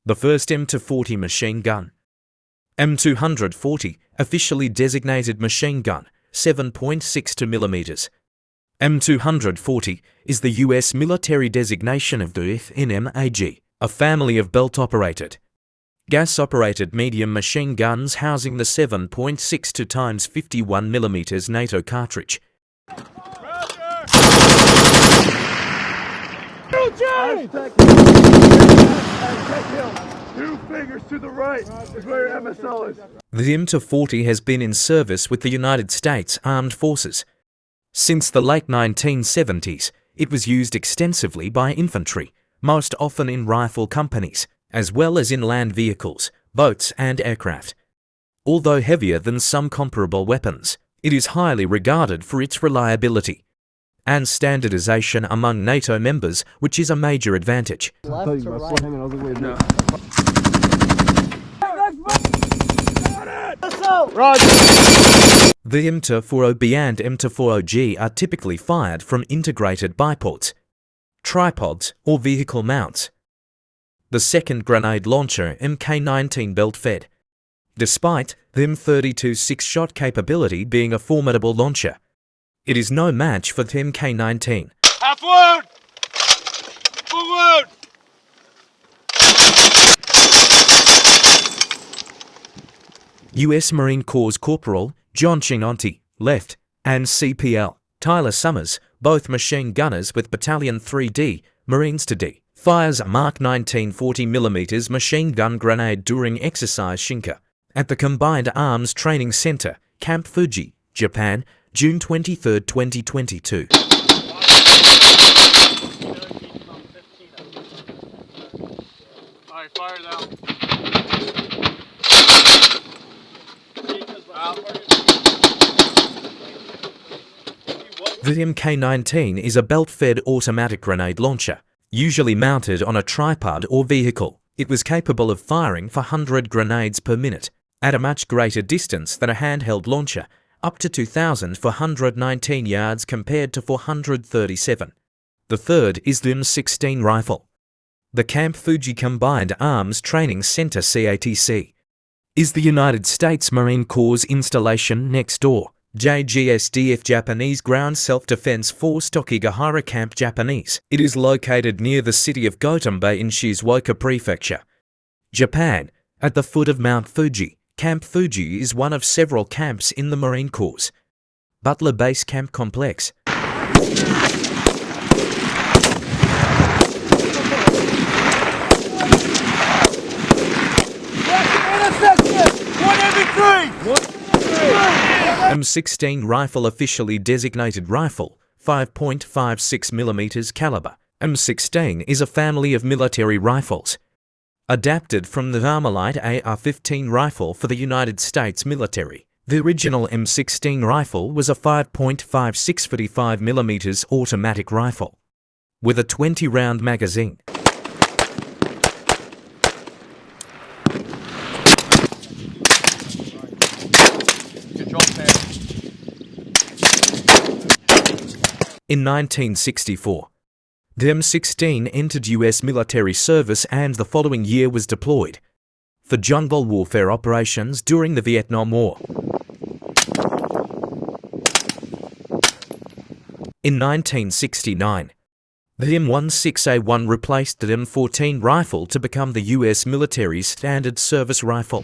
The first M240 machine gun. M240, officially designated machine gun, 7.62 mm. M240 is the US military designation of the FNMAG, a family of belt-operated, gas-operated medium machine guns housing the 7.62 x 51 mm NATO cartridge. Two fingers to the right is where your MSL is. The M240 has been in service with the United States Armed Forces. Since the late 1970s, it was used extensively by infantry, most often in rifle companies, as well as in land vehicles, boats and aircraft. Although heavier than some comparable weapons, it is highly regarded for its reliability and standardization among NATO members, which is a major advantage. Left to right. The M240B and M240G are typically fired from integrated bipods, tripods, or vehicle mounts. The second grenade launcher, Mk19 belt-fed, despite the M32's 6-shot capability being a formidable launcher. It is no match for the Mk19. Half wound! Full wound! US Marine Corps Corporal John Chinonti, left, and CPL Tyler Summers, both machine gunners with Battalion 3D, Marines to D, fires a Mark 19 40mm machine gun grenade during Exercise Shinka at the Combined Arms Training Center, Camp Fuji, Japan, June 23, 2022. Alright, fire it out. The Mk19 is a belt-fed automatic grenade launcher, usually mounted on a tripod or vehicle. It was capable of firing 400 grenades per minute, at a much greater distance than a handheld launcher, up to 2,419 yards compared to 437. The third is the M16 Rifle. The Camp Fuji Combined Arms Training Center CATC is the United States Marine Corps installation next door. JGSDF Japanese Ground Self-Defense Force Tokigahara Camp Japanese. It is located near the city of Gotemba in Shizuoka Prefecture, Japan, at the foot of Mount Fuji. Camp Fuji is one of several camps in the Marine Corps' Butler Base Camp Complex. M16 Rifle, officially designated rifle, 5.56mm caliber. M16 is a family of military rifles, adapted from the Armalite AR-15 rifle for the United States military. The original M16 rifle was a 5.56 45mm automatic rifle with a 20-round magazine. In 1964, the M16 entered US military service and the following year was deployed for jungle warfare operations during the Vietnam War. In 1969, the M16A1 replaced the M14 rifle to become the US military's standard service rifle.